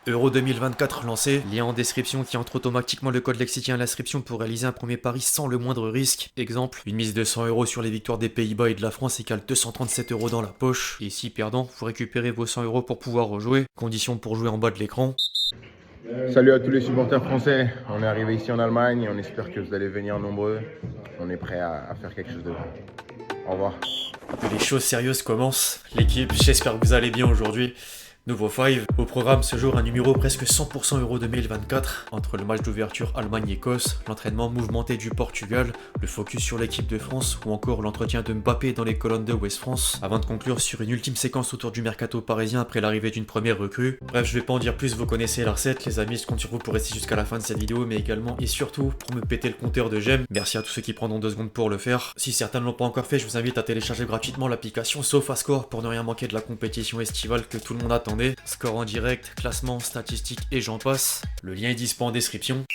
Euro 2024 lancé, lien en description qui entre automatiquement le code lexicien à l'inscription pour réaliser un premier pari sans le moindre risque. Exemple, une mise de 100 € sur les victoires des Pays-Bas et de la France égale 237 € dans la poche. Et si perdant, vous récupérez vos 100 € pour pouvoir rejouer. Condition pour jouer en bas de l'écran. Salut à tous les supporters français, on est arrivé ici en Allemagne, on espère que vous allez venir nombreux. On est prêt à faire quelque chose de bon. Au revoir. Que les choses sérieuses commencent. L'équipe, j'espère que vous allez bien aujourd'hui. Nouveau 5, au programme ce jour un numéro presque 100% Euro 2024, entre le match d'ouverture Allemagne-Écosse, l'entraînement mouvementé du Portugal, le focus sur l'équipe de France ou encore l'entretien de Mbappé dans les colonnes de West France, avant de conclure sur une ultime séquence autour du mercato parisien après l'arrivée d'une première recrue. Bref, je vais pas en dire plus, vous connaissez la recette, les amis, je compte sur vous pour rester jusqu'à la fin de cette vidéo, mais également et surtout pour me péter le compteur de j'aime. Merci à tous ceux qui prendront 2 secondes pour le faire. Si certains ne l'ont pas encore fait, je vous invite à télécharger gratuitement l'application SofaScore pour ne rien manquer de la compétition estivale que tout le monde attendait. Score en direct, classement, statistiques et j'en passe. Le lien est dispo en description.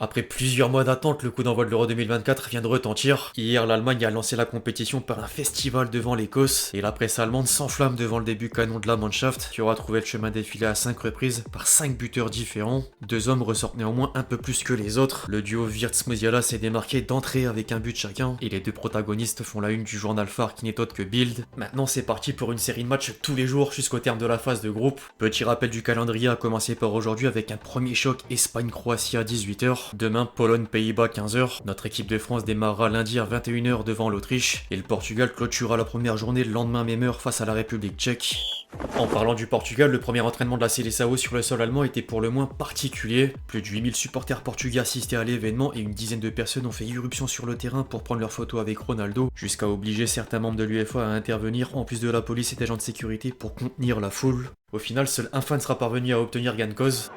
Après plusieurs mois d'attente, le coup d'envoi de l'Euro 2024 vient de retentir. Hier, l'Allemagne a lancé la compétition par un festival devant l'Écosse, et la presse allemande s'enflamme devant le début canon de la Mannschaft, qui aura trouvé le chemin défilé à 5 reprises par 5 buteurs différents. 2 hommes ressortent néanmoins un peu plus que les autres. Le duo Wirtz-Musiala s'est démarqué d'entrée avec un but chacun, et les 2 protagonistes font la une du journal phare qui n'est autre que Bild. Maintenant, c'est parti pour une série de matchs tous les jours jusqu'au terme de la phase de groupe. Petit rappel du calendrier à commencer par aujourd'hui avec un premier choc Espagne-Croatie à 18h. Demain, Pologne-Pays-Bas 15h. Notre équipe de France démarrera lundi à 21h devant l'Autriche. Et le Portugal clôturera la première journée le lendemain même heure face à la République tchèque. En parlant du Portugal, le premier entraînement de la Seleção sur le sol allemand était pour le moins particulier. Plus de 8000 supporters portugais assistaient à l'événement et une dizaine de personnes ont fait irruption sur le terrain pour prendre leurs photos avec Ronaldo, jusqu'à obliger certains membres de l'UEFA à intervenir en plus de la police et d'agents de sécurité pour contenir la foule. Au final, seul un fan sera parvenu à obtenir gain de cause.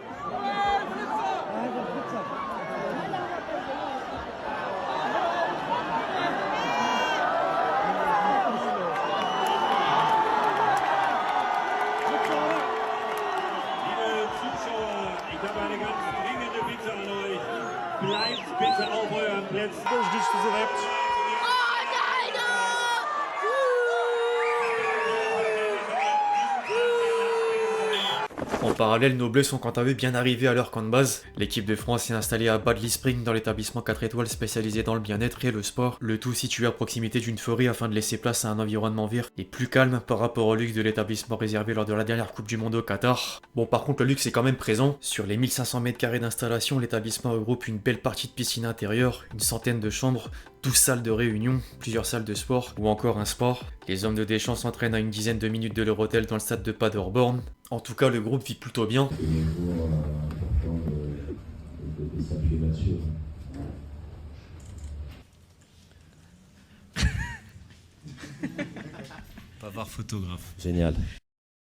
Bleibt bitte auf euren Plätzen. En parallèle, nos Bleus sont quant à eux bien arrivés à leur camp de base. L'équipe de France est installée à Badley Spring dans l'établissement 4 étoiles spécialisé dans le bien-être et le sport, le tout situé à proximité d'une forêt afin de laisser place à un environnement vert et plus calme par rapport au luxe de l'établissement réservé lors de la dernière Coupe du Monde au Qatar. Bon, par contre, le luxe est quand même présent. Sur les 1500 m² d'installation, l'établissement regroupe une belle partie de piscine intérieure, une centaine de chambres, 12 salles de réunion, plusieurs salles de sport ou encore un sport. Les hommes de Deschamps s'entraînent à une dizaine de minutes de leur hôtel dans le stade de Paderborn. En tout cas, le groupe vit plutôt bien. Pavard photographe. Génial.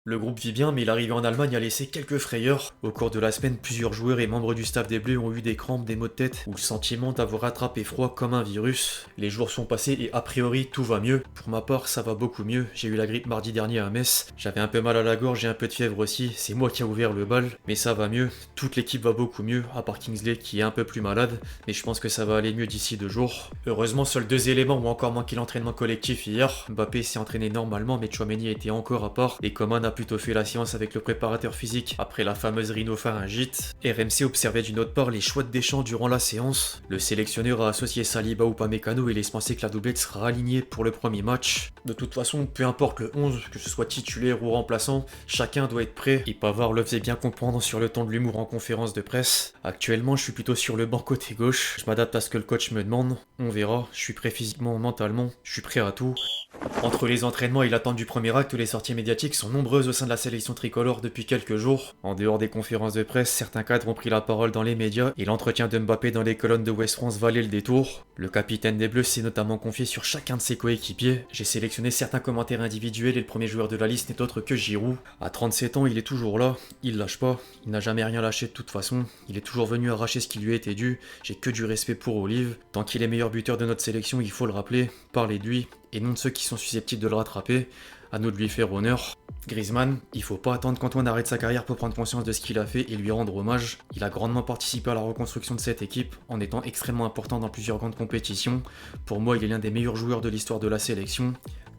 Le groupe vit bien, mais l'arrivée en Allemagne a laissé quelques frayeurs. Au cours de la semaine, plusieurs joueurs et membres du staff des Bleus ont eu des crampes, des maux de tête ou le sentiment d'avoir attrapé froid comme un virus. Les jours sont passés et a priori tout va mieux. Pour ma part, ça va beaucoup mieux. J'ai eu la grippe mardi dernier à Metz. J'avais un peu mal à la gorge et un peu de fièvre aussi. C'est moi qui ai ouvert le bal, mais ça va mieux. Toute l'équipe va beaucoup mieux, à part Kingsley qui est un peu plus malade, mais je pense que ça va aller mieux d'ici 2 jours. Heureusement, seuls 2 éléments ont encore manqué l'entraînement collectif hier. Mbappé s'est entraîné normalement, mais Tchouaméni était encore à part et Coman a plutôt fait la séance avec le préparateur physique après la fameuse rhinopharyngite. RMC observait d'une autre part les choix de Deschamps durant la séance. Le sélectionneur a associé Saliba ou Upamecano et laisse penser que la doublette sera alignée pour le premier match. De toute façon, peu importe le 11, que ce soit titulaire ou remplaçant, chacun doit être prêt et Pavard le faisait bien comprendre sur le ton de l'humour en conférence de presse. Actuellement, je suis plutôt sur le banc côté gauche, je m'adapte à ce que le coach me demande, on verra, je suis prêt physiquement, mentalement, je suis prêt à tout. Entre les entraînements et l'attente du premier acte, les sorties médiatiques sont nombreuses au sein de la sélection tricolore depuis quelques jours. En dehors des conférences de presse, certains cadres ont pris la parole dans les médias et l'entretien de Mbappé dans les colonnes de West France valait le détour. Le capitaine des Bleus s'est notamment confié sur chacun de ses coéquipiers. J'ai sélectionné certains commentaires individuels et le premier joueur de la liste n'est autre que Giroud. À 37 ans, il est toujours là, il lâche pas, il n'a jamais rien lâché de toute façon, il est toujours venu arracher ce qui lui a été dû, j'ai que du respect pour Olive. Tant qu'il est meilleur buteur de notre sélection, il faut le rappeler, parler de lui, et non de ceux qui sont susceptibles de le rattraper. À nous de lui faire honneur. Griezmann, il faut pas attendre qu'Antoine arrête sa carrière pour prendre conscience de ce qu'il a fait et lui rendre hommage. Il a grandement participé à la reconstruction de cette équipe en étant extrêmement important dans plusieurs grandes compétitions. Pour moi, il est l'un des meilleurs joueurs de l'histoire de la sélection.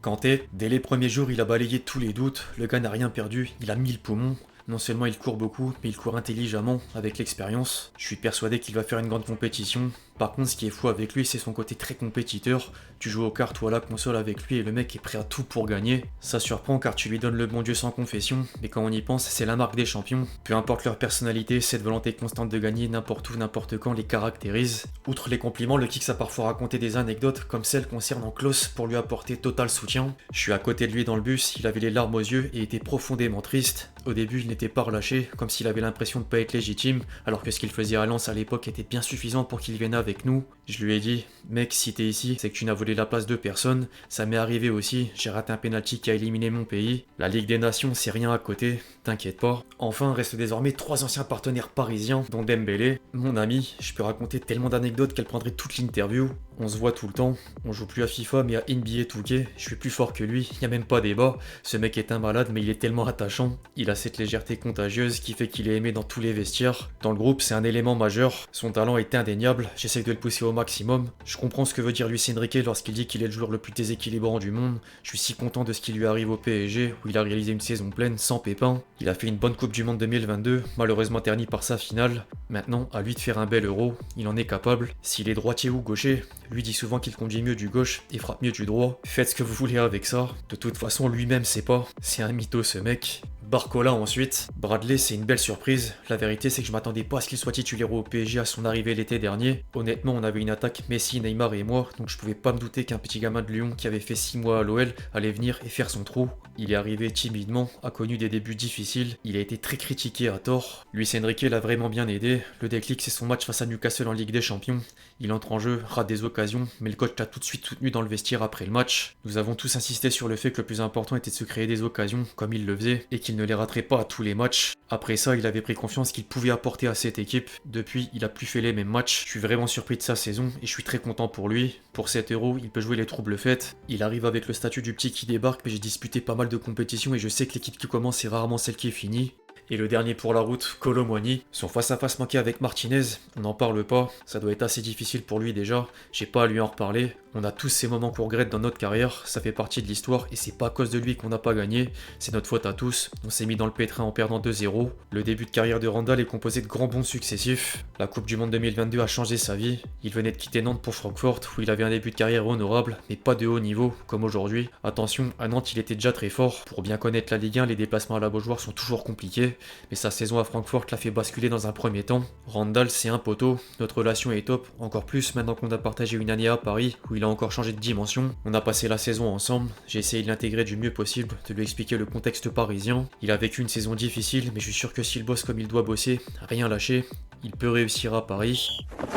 Kanté, dès les premiers jours, il a balayé tous les doutes, le gars n'a rien perdu, il a mis le poumon. Non seulement il court beaucoup, mais il court intelligemment, avec l'expérience. Je suis persuadé qu'il va faire une grande compétition. Par contre, ce qui est fou avec lui, c'est son côté très compétiteur. Tu joues aux cartes ou à la console avec lui et le mec est prêt à tout pour gagner. Ça surprend car tu lui donnes le bon Dieu sans confession, mais quand on y pense, c'est la marque des champions. Peu importe leur personnalité, cette volonté constante de gagner n'importe où, n'importe quand les caractérise. Outre les compliments, le Kicks a parfois raconté des anecdotes comme celle concernant Klose pour lui apporter total soutien. Je suis à côté de lui dans le bus, il avait les larmes aux yeux et était profondément triste. Au début, il n'était pas relâché, comme s'il avait l'impression de pas être légitime, alors que ce qu'il faisait à Lens à l'époque était bien suffisant pour qu'il vienne avec nous. Je lui ai dit, mec, si t'es ici, c'est que tu n'as volé la place de personne. Ça m'est arrivé aussi, j'ai raté un penalty qui a éliminé mon pays. La Ligue des Nations, c'est rien à côté, t'inquiète pas. Enfin, restent désormais 3 anciens partenaires parisiens, dont Dembélé. Mon ami, je peux raconter tellement d'anecdotes qu'elle prendrait toute l'interview. On se voit tout le temps, on joue plus à FIFA mais à NBA 2K, je suis plus fort que lui, y a même pas débat. Ce mec est un malade mais il est tellement attachant, il a cette légèreté contagieuse qui fait qu'il est aimé dans tous les vestiaires. Dans le groupe c'est un élément majeur, son talent est indéniable, j'essaie de le pousser au maximum. Je comprends ce que veut dire Luis Enrique lorsqu'il dit qu'il est le joueur le plus déséquilibrant du monde. Je suis si content de ce qui lui arrive au PSG où il a réalisé une saison pleine sans pépin. Il a fait une bonne Coupe du Monde 2022, malheureusement ternie par sa finale. Maintenant, à lui de faire un bel Euro, il en est capable. S'il est droitier ou gaucher, lui dit souvent qu'il conduit mieux du gauche et frappe mieux du droit. Faites ce que vous voulez avec ça. De toute façon, lui-même sait pas. C'est un mytho ce mec. Barcola ensuite. Bradley, c'est une belle surprise. La vérité, c'est que je m'attendais pas à ce qu'il soit titulaire au PSG à son arrivée l'été dernier. Honnêtement, on avait une attaque Messi, Neymar et moi, donc je pouvais pas me douter qu'un petit gamin de Lyon qui avait fait 6 mois à l'OL allait venir et faire son trou. Il est arrivé timidement, a connu des débuts difficiles, il a été très critiqué à tort. Luis Enrique l'a vraiment bien aidé. Le déclic, c'est son match face à Newcastle en Ligue des Champions. Il entre en jeu, rate des occasions, mais le coach l'a tout de suite soutenu dans le vestiaire après le match. Nous avons tous insisté sur le fait que le plus important était de se créer des occasions, comme il le faisait, et qu'il ne les raterait pas à tous les matchs. Après ça, il avait pris confiance qu'il pouvait apporter à cette équipe. Depuis, il a plus fait les mêmes matchs. Je suis vraiment surpris de sa saison, et je suis très content pour lui. Pour 7 €, il peut jouer les troubles faites. Il arrive avec le statut du petit qui débarque, mais j'ai disputé pas mal de compétitions, et je sais que l'équipe qui commence est rarement celle qui est finie. Et le dernier pour la route, Kolo Muani. Son face-à-face manqué avec Martinez, on n'en parle pas, ça doit être assez difficile pour lui déjà, j'ai pas à lui en reparler. On a tous ces moments qu'on regrette dans notre carrière, ça fait partie de l'histoire et c'est pas à cause de lui qu'on n'a pas gagné, c'est notre faute à tous. On s'est mis dans le pétrin en perdant 2-0. Le début de carrière de Randall est composé de grands bons successifs. La Coupe du Monde 2022 a changé sa vie. Il venait de quitter Nantes pour Francfort où il avait un début de carrière honorable, mais pas de haut niveau comme aujourd'hui. Attention, à Nantes il était déjà très fort. Pour bien connaître la Ligue 1, les déplacements à la Beaujoire sont toujours compliqués, mais sa saison à Francfort l'a fait basculer dans un premier temps. Randall c'est un poteau, notre relation est top, encore plus maintenant qu'on a partagé une année à Paris où il a encore changé de dimension. On a passé la saison ensemble, j'ai essayé de l'intégrer du mieux possible, de lui expliquer le contexte parisien. Il a vécu une saison difficile, mais je suis sûr que s'il bosse comme il doit bosser, rien lâcher, il peut réussir à Paris.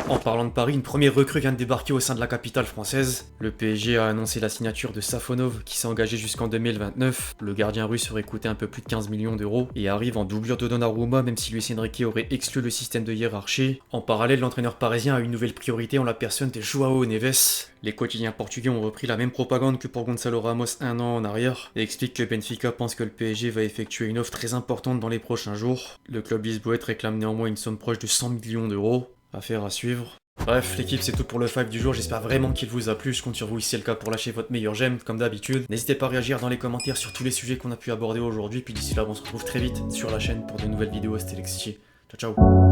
En parlant de Paris, une première recrue vient de débarquer au sein de la capitale française. Le PSG a annoncé la signature de Safonov qui s'est engagé jusqu'en 2029. Le gardien russe aurait coûté un peu plus de 15 millions d'euros et arrive en doublure de Donnarumma même si Luis Enrique aurait exclu le système de hiérarchie. En parallèle, l'entraîneur parisien a une nouvelle priorité en la personne de Joao Neves. Les quotidiens portugais ont repris la même propagande que pour Gonçalo Ramos un an en arrière et expliquent que Benfica pense que le PSG va effectuer une offre très importante dans les prochains jours. Le club lisboète réclame néanmoins une somme proche de 100 millions d'euros. Affaire à suivre. Bref, l'équipe c'est tout pour le 5 du jour, j'espère vraiment qu'il vous a plu, je compte sur vous si c'est le cas pour lâcher votre meilleur j'aime, comme d'habitude. N'hésitez pas à réagir dans les commentaires sur tous les sujets qu'on a pu aborder aujourd'hui, puis d'ici là on se retrouve très vite sur la chaîne pour de nouvelles vidéos, c'était Lexi. Ciao ciao.